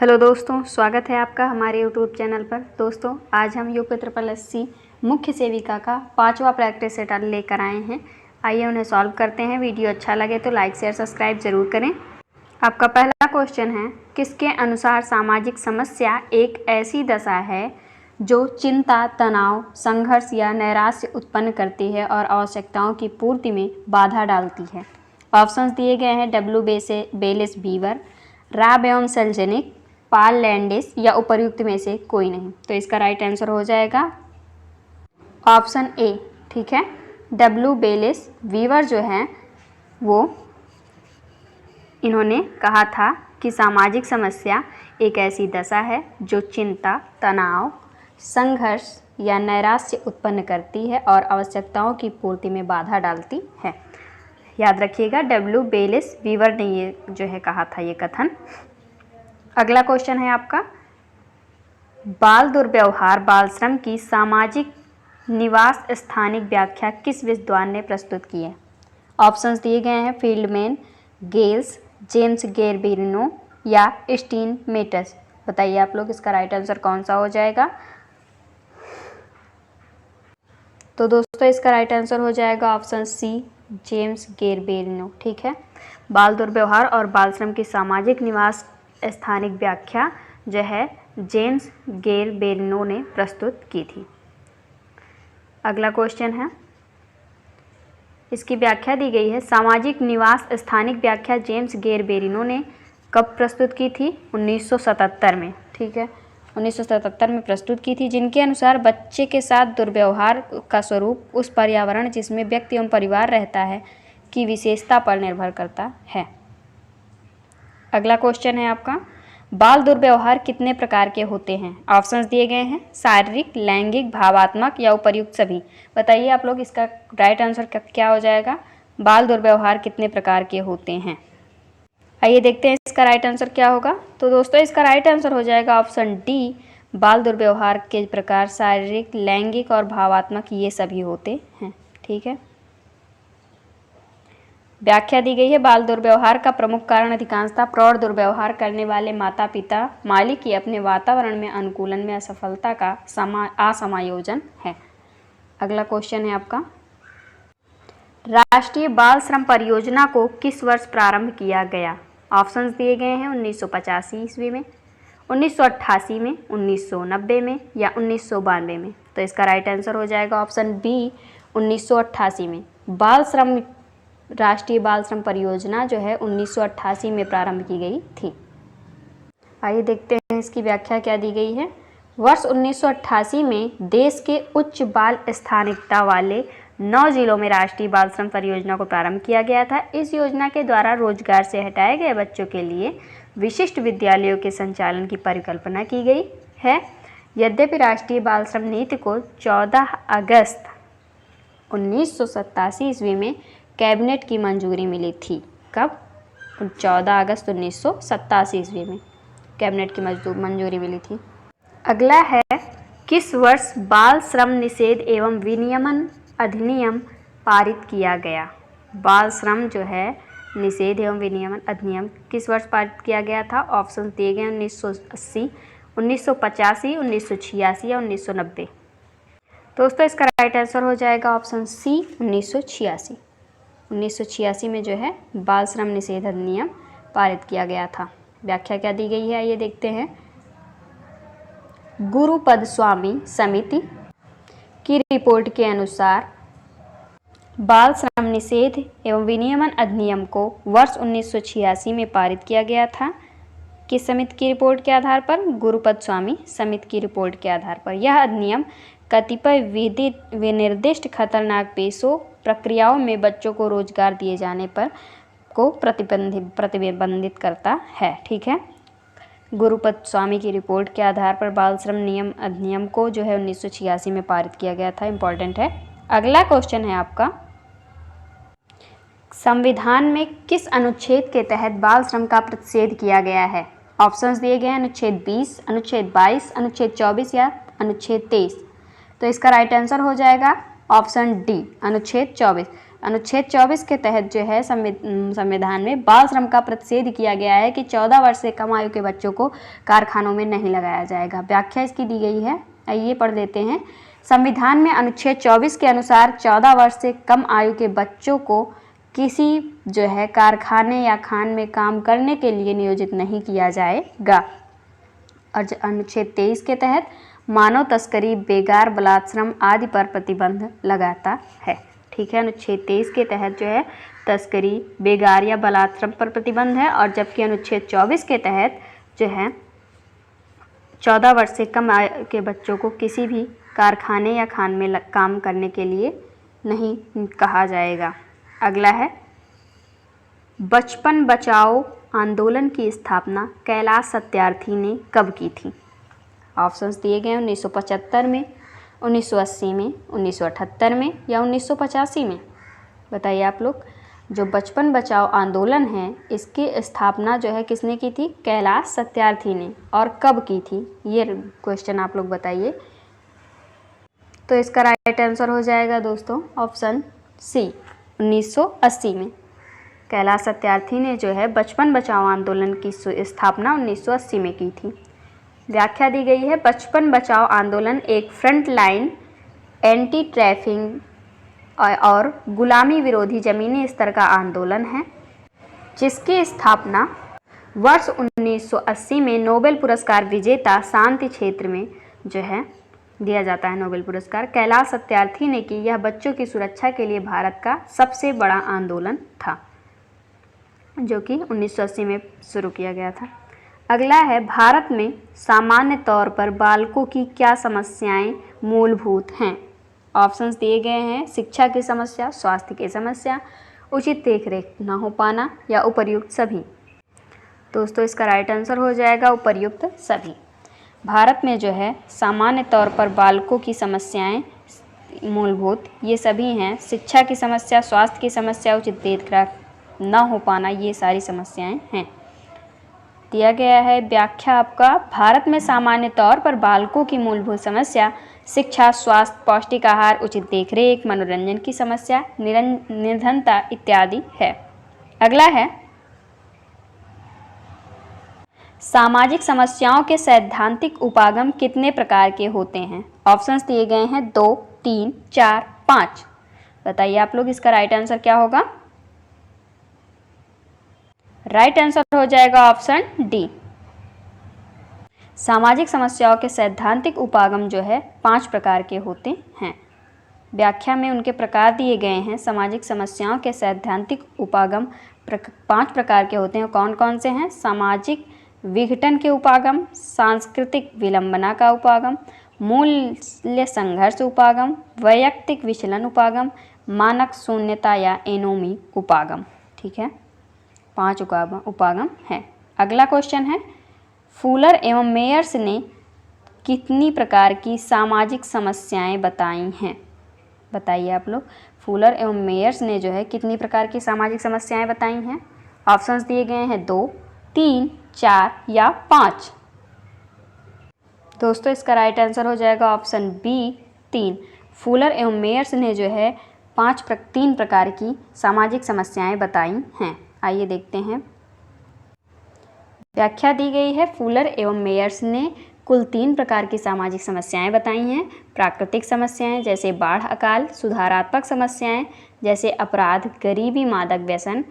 Hello दोस्तों, स्वागत है आपका हमारे यूट्यूब चैनल पर। दोस्तों, आज हम यूपी ट्रिपल एससी मुख्य सेविका का 5वां प्रैक्टिस सेट लेकर आए हैं। आइए उन्हें सॉल्व करते हैं। वीडियो अच्छा लगे तो लाइक शेयर सब्सक्राइब जरूर करें। आपका पहला क्वेश्चन है, किसके अनुसार सामाजिक समस्या एक ऐसी दशा है जो चिंता, तनाव, संघर्ष या नैराश्य उत्पन्न करती है और आवश्यकताओं की पूर्ति में बाधा डालती है। ऑप्शंस दिए गए हैं डब्ल्यू बेलिस बीवर, राब एवं सेल्जेनिक, पाल लैंडिस या उपर्युक्त में से कोई नहीं। तो इसका राइट आंसर हो जाएगा ऑप्शन ए। ठीक है, डब्ल्यू बेलिस वीवर जो है वो इन्होंने कहा था कि सामाजिक समस्या एक ऐसी दशा है जो चिंता, तनाव, संघर्ष या नैराश्य उत्पन्न करती है और आवश्यकताओं की पूर्ति में बाधा डालती है। याद रखिएगा, डब्ल्यू बेलिस वीवर ने ये जो है कहा था ये कथन। अगला क्वेश्चन है आपका, बाल दुर्व्यवहार बाल श्रम की सामाजिक निवास स्थानिक व्याख्या किस विद्वान ने प्रस्तुत की है। ऑप्शंस दिए गए हैं फील्डमैन, गेल्स, जेम्स गेरबिनो या स्टीन मेटस। बताइए आप लोग इसका राइट आंसर कौन सा हो जाएगा। तो दोस्तों इसका राइट आंसर हो जाएगा ऑप्शन सी, जेम्स गेरबिनो। ठीक है, बाल दुर्व्यवहार और बाल श्रम की सामाजिक निवास स्थानिक व्याख्या जो है जेम्स गेरबिनो ने प्रस्तुत की थी। अगला क्वेश्चन है, इसकी व्याख्या दी गई है, सामाजिक निवास स्थानिक व्याख्या जेम्स गेरबिनो ने कब प्रस्तुत की थी। 1977 में। ठीक है, 1977 में प्रस्तुत की थी, जिनके अनुसार बच्चे के साथ दुर्व्यवहार का स्वरूप उस पर्यावरण जिसमें व्यक्ति एवं परिवार रहता है की विशेषता पर निर्भर करता है। अगला क्वेश्चन है आपका, बाल दुर्व्यवहार कितने प्रकार के होते हैं। ऑप्शंस दिए गए हैं शारीरिक, लैंगिक, भावात्मक या उपर्युक्त सभी। बताइए आप लोग इसका राइट आंसर क्या हो जाएगा। बाल दुर्व्यवहार कितने प्रकार के होते हैं। आइए देखते हैं इसका राइट आंसर क्या होगा। तो दोस्तों इसका राइट आंसर हो जाएगा ऑप्शन डी, बाल दुर्व्यवहार के प्रकार शारीरिक, लैंगिक और भावात्मक ये सभी होते हैं। ठीक है, व्याख्या दी गई है, बाल दुर्व्यवहार का प्रमुख कारण अधिकांशतः प्रौढ़ दुर्व्यवहार करने वाले माता पिता मालिक की अपने वातावरण में अनुकूलन में असफलता का असमायोजन है। अगला क्वेश्चन है आपका, राष्ट्रीय बाल श्रम परियोजना को किस वर्ष प्रारंभ किया गया। ऑप्शंस दिए गए हैं 1985 ईस्वी में, 1988 में, 1990 में या 1992 में। तो इसका राइट आंसर हो जाएगा ऑप्शन बी, 1988 में। बाल श्रम राष्ट्रीय बाल श्रम परियोजना जो है 1988 में प्रारंभ की गई थी। आइए देखते हैं इसकी व्याख्या क्या दी गई है। वर्ष 1988 में देश के उच्च बाल स्थानिकता वाले 9 जिलों में राष्ट्रीय बाल श्रम परियोजना को प्रारंभ किया गया था। इस योजना के द्वारा रोजगार से हटाए गए बच्चों के लिए विशिष्ट विद्यालयों के संचालन की परिकल्पना की गई है। यद्यपि राष्ट्रीय बाल श्रम नीति को 14 अगस्त 1987 ईस्वी में कैबिनेट की मंजूरी मिली थी। कब? 14 अगस्त 1987 ईस्वी में कैबिनेट की मंजूरी मिली थी। अगला है, किस वर्ष बाल श्रम निषेध एवं विनियमन अधिनियम पारित किया गया। बाल श्रम जो है निषेध एवं विनियमन अधिनियम किस वर्ष पारित किया गया था। ऑप्शन दिए गए 1980, 1985, 1986 या 1990। दोस्तों इसका राइट आंसर हो जाएगा ऑप्शन सी, 1986। 1986 में जो है बाल श्रम निषेध अधिनियम पारित किया गया था। व्याख्या क्या दी गई है, ये देखते हैं। गुरुपद स्वामी समिति की रिपोर्ट के अनुसार बाल श्रम निषेध एवं विनियमन अधिनियम को वर्ष 1986 में पारित किया गया था। किस समिति की रिपोर्ट के आधार पर? गुरुपद स्वामी समिति की रिपोर्ट के आधार पर। यह अधिनियम कतिपय विनिर्दिष्ट खतरनाक पेशों प्रक्रियाओं में बच्चों को रोजगार दिए जाने पर को प्रतिबंधित करता है। ठीक है, गुरुपद स्वामी की रिपोर्ट के आधार पर बाल श्रम नियम अधिनियम को जो है 1986 में पारित किया गया था। इंपॉर्टेंट है। अगला क्वेश्चन है आपका, संविधान में किस अनुच्छेद के तहत बाल श्रम का प्रतिषेध किया गया है। ऑप्शंस दिए गए हैं अनुच्छेद 20, अनुच्छेद 22, अनुच्छेद 24 या अनुच्छेद 23। तो इसका राइट आंसर हो जाएगा ऑप्शन डी, अनुच्छेद 24। अनुच्छेद 24 के तहत जो है संविधान में बाल श्रम का प्रतिषेध किया गया है कि 14 वर्ष से कम आयु के बच्चों को कारखानों में नहीं लगाया जाएगा। व्याख्या इसकी दी गई है, आइए पढ़ लेते हैं। संविधान में अनुच्छेद 24 के अनुसार 14 वर्ष से कम आयु के बच्चों को किसी जो है कारखाने या खान में काम करने के लिए नियोजित नहीं किया जाएगा। और अनुच्छेद 23 के तहत मानव तस्करी, बेगार, बलात्श्रम आदि पर प्रतिबंध लगाता है। ठीक है, अनुच्छेद 23 के तहत जो है तस्करी, बेगार या बलात्श्रम पर प्रतिबंध है, और जबकि अनुच्छेद 24 के तहत जो है 14 वर्ष से कम आयु के बच्चों को किसी भी कारखाने या खान में काम करने के लिए नहीं कहा जाएगा। अगला है, बचपन बचाओ आंदोलन की स्थापना कैलाश सत्यार्थी ने कब की थी? ऑप्शंस दिए गए हैं 1975 में, 1980 में, 1978 में या 1985 में। बताइए आप लोग। जो बचपन बचाओ आंदोलन है इसकी स्थापना जो है किसने की थी? कैलाश सत्यार्थी ने। और कब की थी ये क्वेश्चन आप लोग बताइए। तो इसका राइट आंसर हो जाएगा दोस्तों ऑप्शन सी, 1980 में। कैलाश सत्यार्थी ने जो है बचपन बचाओ आंदोलन की स्थापना 1980 में की थी। व्याख्या दी गई है, बचपन बचाओ आंदोलन एक फ्रंट लाइन एंटी ट्रैफिकिंग और गुलामी विरोधी जमीनी स्तर का आंदोलन है, जिसकी स्थापना वर्ष 1980 में नोबेल पुरस्कार विजेता शांति क्षेत्र में जो है दिया जाता है नोबेल पुरस्कार, कैलाश सत्यार्थी ने की। यह बच्चों की सुरक्षा के लिए भारत का सबसे बड़ा आंदोलन था, जो कि 1980 में शुरू किया गया था। अगला है, भारत में सामान्य तौर पर बालकों की क्या समस्याएं मूलभूत हैं? ऑप्शंस दिए गए हैं, शिक्षा की समस्या, स्वास्थ्य की समस्या, उचित देखरेख न हो पाना या उपर्युक्त सभी। दोस्तों इसका राइट आंसर हो जाएगा उपर्युक्त सभी। भारत में जो है सामान्य तौर पर बालकों की समस्याएं मूलभूत ये सभी हैं, शिक्षा की समस्या, स्वास्थ्य की समस्या, उचित देखरेख न हो पाना, ये सारी समस्याएं हैं। दिया गया है व्याख्या आपका, भारत में सामान्य तौर पर बालकों की मूलभूत समस्या शिक्षा, स्वास्थ्य, पौष्टिक आहार, उचित देखरेख, मनोरंजन की समस्या, निर्धनता इत्यादि है। अगला है, सामाजिक समस्याओं के सैद्धांतिक उपागम कितने प्रकार के होते हैं? ऑप्शंस दिए गए हैं 2, 3, 4, 5। बताइए आप लोग इसका राइट आंसर क्या होगा? राइट आंसर हो जाएगा ऑप्शन डी। सामाजिक समस्याओं के सैद्धांतिक उपागम जो है 5 प्रकार के होते हैं। व्याख्या में उनके प्रकार दिए गए हैं। सामाजिक समस्याओं के सैद्धांतिक उपागम 5 प्रकार के होते हैं। कौन कौन से हैं? सामाजिक विघटन के उपागम, सांस्कृतिक विलंबना का उपागम, मूल्य संघर्ष उपागम, वैयक्तिक विचलन उपागम, मानक शून्यता या एनोमी उपागम। ठीक है, 5 उपागम हैं। अगला क्वेश्चन है, फूलर एवं मेयर्स ने कितनी प्रकार की सामाजिक समस्याएं बताई हैं? बताइए आप लोग। फूलर एवं मेयर्स ने जो है कितनी प्रकार की सामाजिक समस्याएं बताई हैं? ऑप्शंस दिए गए हैं 2, 3, 4 या 5। दोस्तों इसका राइट आंसर हो जाएगा ऑप्शन बी, 3। फूलर एवं मेयर्स ने जो है 3 प्रकार की सामाजिक समस्याएं बताई हैं। आइए देखते हैं। व्याख्या दी गई है, फूलर एवं मेयर्स ने कुल 3 प्रकार की सामाजिक समस्याएं बताई हैं। प्राकृतिक समस्याएं जैसे बाढ़, अकाल, सुधारात्मक समस्याएं जैसे अपराध, गरीबी, मादक व्यसन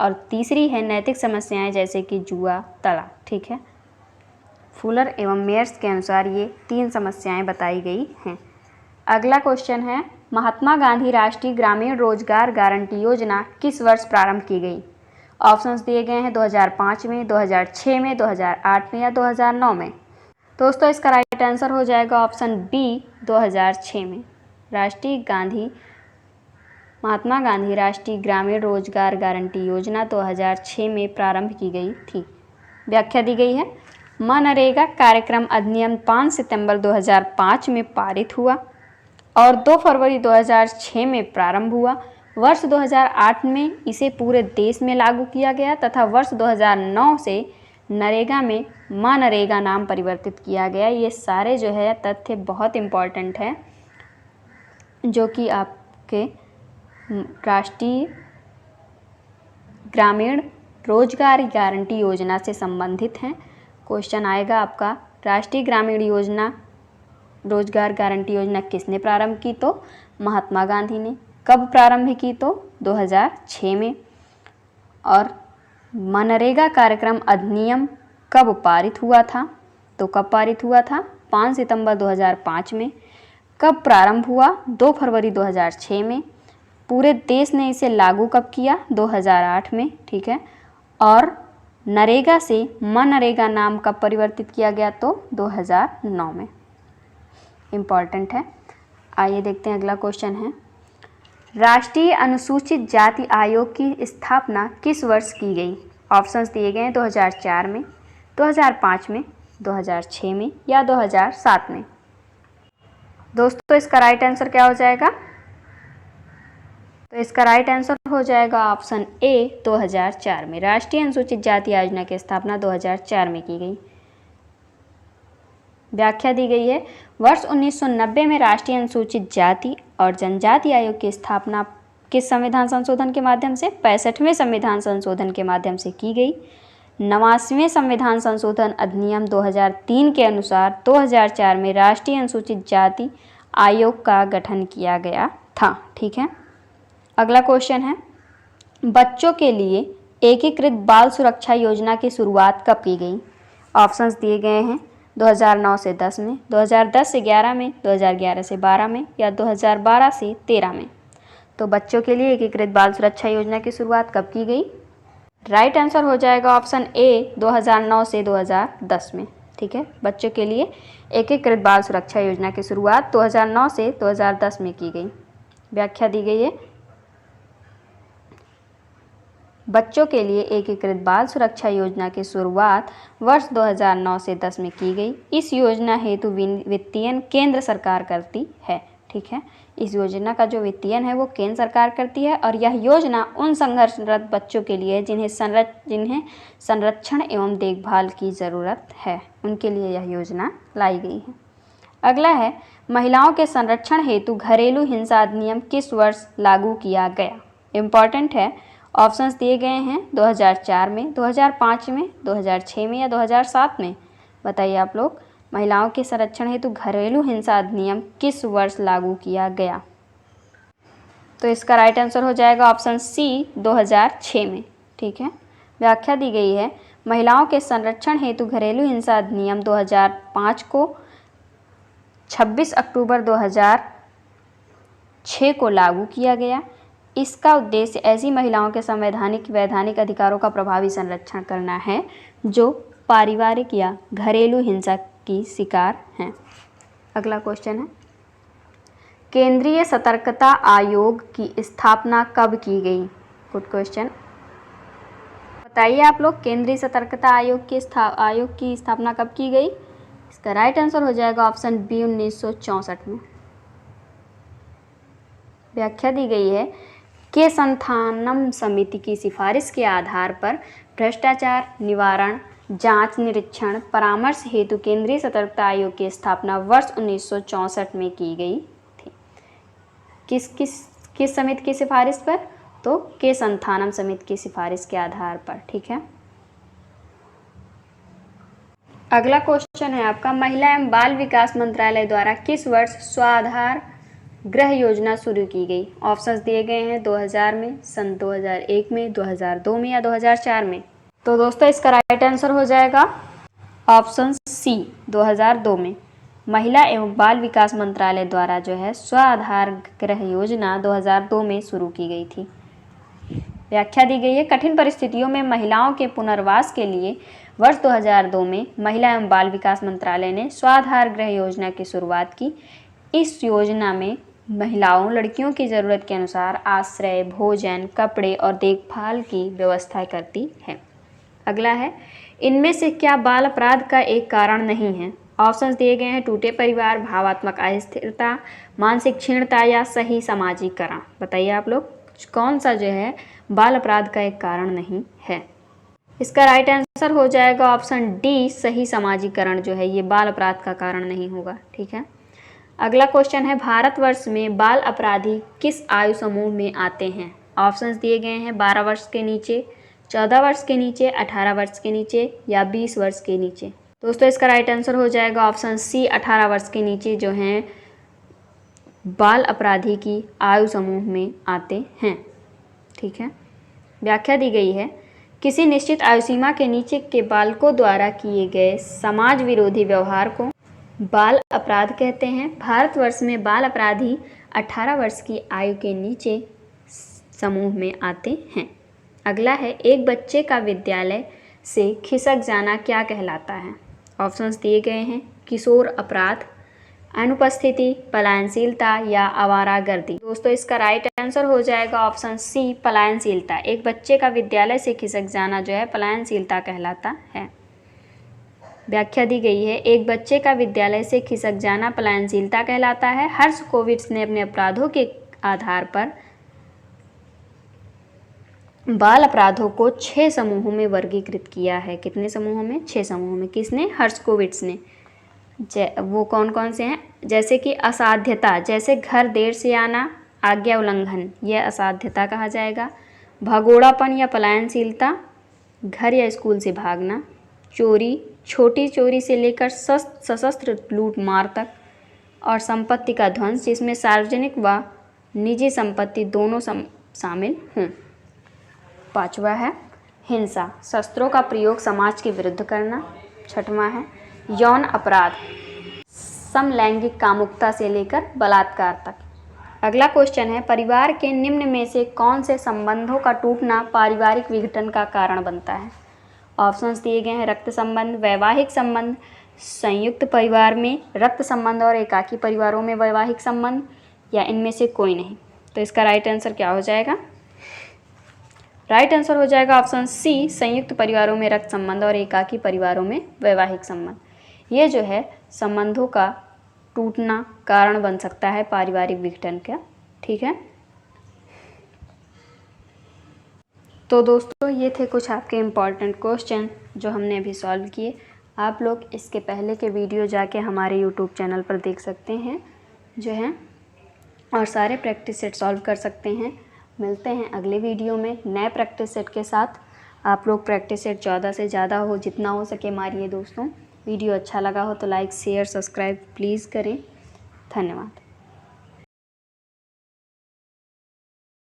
और तीसरी है नैतिक समस्याएं जैसे कि जुआ, तलाक। ठीक है, फूलर एवं मेयर्स के अनुसार ये 3 समस्याएं बताई गई हैं। अगला क्वेश्चन है, महात्मा गांधी राष्ट्रीय ग्रामीण रोजगार गारंटी योजना किस वर्ष प्रारंभ की गई? ऑप्शंस दिए गए हैं 2005 में, 2006 में, 2008 में या 2009 में। दोस्तों इसका राइट आंसर हो जाएगा ऑप्शन बी, 2006 में। महात्मा गांधी राष्ट्रीय ग्रामीण रोजगार गारंटी योजना 2006 में प्रारंभ की गई थी। व्याख्या दी गई है, मनरेगा कार्यक्रम अधिनियम 5 सितंबर 2005 में पारित हुआ और 2 फरवरी 2006 में प्रारंभ हुआ। वर्ष 2008 में इसे पूरे देश में लागू किया गया तथा वर्ष 2009 से नरेगा में मनरेगा नाम परिवर्तित किया गया। ये सारे जो है तथ्य बहुत इम्पॉर्टेंट है, जो कि आपके राष्ट्रीय ग्रामीण रोजगार गारंटी योजना से संबंधित हैं। क्वेश्चन आएगा आपका, राष्ट्रीय ग्रामीण योजना रोजगार गारंटी योजना किसने प्रारंभ की? तो महात्मा गांधी ने। कब प्रारंभ की? तो 2006 में। और मनरेगा कार्यक्रम अधिनियम कब पारित हुआ था? तो कब पारित हुआ था? 5 सितंबर 2005 में। कब प्रारंभ हुआ? 2 फरवरी 2006 में। पूरे देश ने इसे लागू कब किया? 2008 में। ठीक है। और नरेगा से मनरेगा नाम कब परिवर्तित किया गया? तो 2009 में। इम्पॉर्टेंट है। आइए देखते हैं अगला क्वेश्चन है, राष्ट्रीय अनुसूचित जाति आयोग की स्थापना किस वर्ष की गई? ऑप्शंस दिए गए हैं 2004 में, 2005 में, 2006 में या 2007 में। दोस्तों इसका राइट आंसर क्या हो जाएगा? तो इसका राइट आंसर हो जाएगा ऑप्शन ए 2004 में। राष्ट्रीय अनुसूचित जाति योजना की स्थापना 2004 में की गई। व्याख्या दी गई है, वर्ष 1990 में राष्ट्रीय अनुसूचित जाति और जनजाति आयोग की स्थापना किस संविधान संशोधन के माध्यम से? 65वें संविधान संशोधन के माध्यम से की गई। 89वें संविधान संशोधन अधिनियम 2003 के अनुसार 2004 में राष्ट्रीय अनुसूचित जाति आयोग का गठन किया गया था। ठीक है। अगला क्वेश्चन है, बच्चों के लिए एकीकृत बाल सुरक्षा योजना की शुरुआत कब की गई? ऑप्शंस दिए गए हैं 2009 से 10 में, 2010 से 11 में, 2011 से 12 में या 2012 से 13 में। तो बच्चों के लिए एकीकृत बाल सुरक्षा योजना की शुरुआत कब की गई? राइट आंसर हो जाएगा ऑप्शन ए 2009 से 2010 में। ठीक है। बच्चों के लिए एकीकृत बाल सुरक्षा योजना की शुरुआत 2009 से 2010 में की गई। व्याख्या दी गई है, बच्चों के लिए एकीकृत बाल सुरक्षा योजना की शुरुआत वर्ष 2009 से 10 में की गई। इस योजना हेतु वित्तीयन केंद्र सरकार करती है। ठीक है। इस योजना का जो वित्तीयन है वो केंद्र सरकार करती है और यह योजना उन संघर्षरत बच्चों के लिए जिन्हें संरक्षण एवं देखभाल की ज़रूरत है, उनके लिए यह योजना लाई गई है। अगला है, महिलाओं के संरक्षण हेतु घरेलू हिंसा अधिनियम किस वर्ष लागू किया गया? इम्पॉर्टेंट है। ऑप्शंस दिए गए हैं 2004 में, 2005 में, 2006 में या 2007 में। बताइए आप लोग, महिलाओं के संरक्षण हेतु घरेलू हिंसा अधिनियम किस वर्ष लागू किया गया? तो इसका राइट आंसर हो जाएगा ऑप्शन सी 2006 में। ठीक है। व्याख्या दी गई है, महिलाओं के संरक्षण हेतु घरेलू हिंसा अधिनियम 2005 को 26 अक्टूबर 2006 को लागू किया गया। इसका उद्देश्य ऐसी महिलाओं के संवैधानिक वैधानिक अधिकारों का प्रभावी संरक्षण करना है जो पारिवारिक या घरेलू हिंसा की शिकार हैं। अगला क्वेश्चन है, केंद्रीय सतर्कता आयोग की स्थापना कब की गई? Good question. बताइए आप लोग, केंद्रीय सतर्कता आयोग की स्थापना कब की गई? इसका राइट आंसर हो जाएगा ऑप्शन बी 1964 में। व्याख्या दी गई है, के संथानम समिति की सिफारिश के आधार पर भ्रष्टाचार निवारण जांच निरीक्षण परामर्श हेतु केंद्रीय सतर्कता आयोग की स्थापना वर्ष 1964 में की गई थी। किस समिति की सिफारिश पर? तो के संथानम समिति की सिफारिश के आधार पर। ठीक है। अगला क्वेश्चन है आपका, महिला एवं बाल विकास मंत्रालय द्वारा किस वर्ष स्वाधार गृह योजना शुरू की गई? ऑप्शंस दिए गए हैं 2000 में, सन 2001 में, 2002 में या 2004 में। तो दोस्तों इसका राइट आंसर हो जाएगा ऑप्शन सी 2002 में। महिला एवं बाल विकास मंत्रालय द्वारा जो है स्वाधार गृह योजना 2002 में शुरू की गई थी। व्याख्या दी गई है, कठिन परिस्थितियों में महिलाओं के पुनर्वास के लिए वर्ष 2002 में महिला एवं बाल विकास मंत्रालय ने स्वाधार गृह योजना की शुरुआत की। इस योजना में महिलाओं लड़कियों की ज़रूरत के अनुसार आश्रय, भोजन, कपड़े और देखभाल की व्यवस्था करती है। अगला है, इनमें से क्या बाल अपराध का एक कारण नहीं है? ऑप्शंस दिए गए हैं टूटे परिवार, भावात्मक अस्थिरता, मानसिक क्षीणता या सही सामाजिकरण। बताइए आप लोग, कौन सा जो है बाल अपराध का एक कारण नहीं है? इसका राइट आंसर हो जाएगा ऑप्शन डी, सही सामाजिकरण जो है ये बाल अपराध का कारण नहीं होगा। ठीक है। अगला क्वेश्चन है, भारतवर्ष में बाल अपराधी किस आयु समूह में आते हैं? ऑप्शंस दिए गए हैं 12 वर्ष के नीचे, 14 वर्ष के नीचे, 18 वर्ष के नीचे या 20 वर्ष के नीचे। दोस्तों इसका राइट आंसर हो जाएगा ऑप्शन सी, 18 वर्ष के नीचे जो हैं बाल अपराधी की आयु समूह में आते हैं। ठीक है। व्याख्या दी गई है, किसी निश्चित आयु सीमा के नीचे के बालकों द्वारा किए गए समाज विरोधी व्यवहार को बाल अपराध कहते हैं। भारतवर्ष में बाल अपराधी 18 वर्ष की आयु के नीचे समूह में आते हैं। अगला है, एक बच्चे का विद्यालय से खिसक जाना क्या कहलाता है? ऑप्शंस दिए गए हैं, किशोर अपराध, अनुपस्थिति, पलायनशीलता या आवारागर्दी। दोस्तों इसका राइट आंसर हो जाएगा ऑप्शन सी, पलायनशीलता। एक बच्चे का विद्यालय से खिसक जाना जो है पलायनशीलता कहलाता है। व्याख्या दी गई है, एक बच्चे का विद्यालय से खिसक जाना पलायनशीलता कहलाता है। हर्षकोविट्स ने अपने अपराधों के आधार पर बाल अपराधों को 6 समूहों में वर्गीकृत किया है। कितने समूहों में? 6 समूहों में। किसने? हर्षकोविट्स ने। वो कौन कौन से हैं? जैसे कि असाध्यता, जैसे घर देर से आना, आज्ञा उल्लंघन, यह असाध्यता कहा जाएगा। भगोड़ापन या पलायनशीलता, घर या स्कूल से भागना। चोरी, छोटी चोरी से लेकर सशस्त्र लूट मार तक। और संपत्ति का ध्वंस, जिसमें सार्वजनिक व निजी संपत्ति दोनों शामिल हों। 5वां है हिंसा, शस्त्रों का प्रयोग समाज के विरुद्ध करना। 6वां है यौन अपराध, समलैंगिक कामुकता से लेकर बलात्कार तक। अगला क्वेश्चन है, परिवार के निम्न में से कौन से संबंधों का टूटना पारिवारिक विघटन का कारण बनता है? ऑप्शंस दिए गए हैं, रक्त संबंध, वैवाहिक संबंध, संयुक्त परिवार में रक्त संबंध और एकाकी परिवारों में वैवाहिक संबंध, या इनमें से कोई नहीं। तो इसका राइट आंसर क्या हो जाएगा? राइट आंसर हो जाएगा ऑप्शन सी, संयुक्त परिवारों में रक्त संबंध और एकाकी परिवारों में वैवाहिक संबंध। ये जो है संबंधों का टूटना कारण बन सकता है पारिवारिक विघटन का। ठीक है। तो दोस्तों ये थे कुछ आपके इम्पॉर्टेंट क्वेश्चन जो हमने अभी सॉल्व किए। आप लोग इसके पहले के वीडियो जाके हमारे यूट्यूब चैनल पर देख सकते हैं जो हैं, और सारे प्रैक्टिस सेट सॉल्व कर सकते हैं। मिलते हैं अगले वीडियो में नए प्रैक्टिस सेट के साथ। आप लोग प्रैक्टिस सेट ज़्यादा से ज़्यादा हो, जितना हो सके मारिए दोस्तों। वीडियो अच्छा लगा हो तो लाइक, शेयर, सब्सक्राइब प्लीज़ करें। धन्यवाद।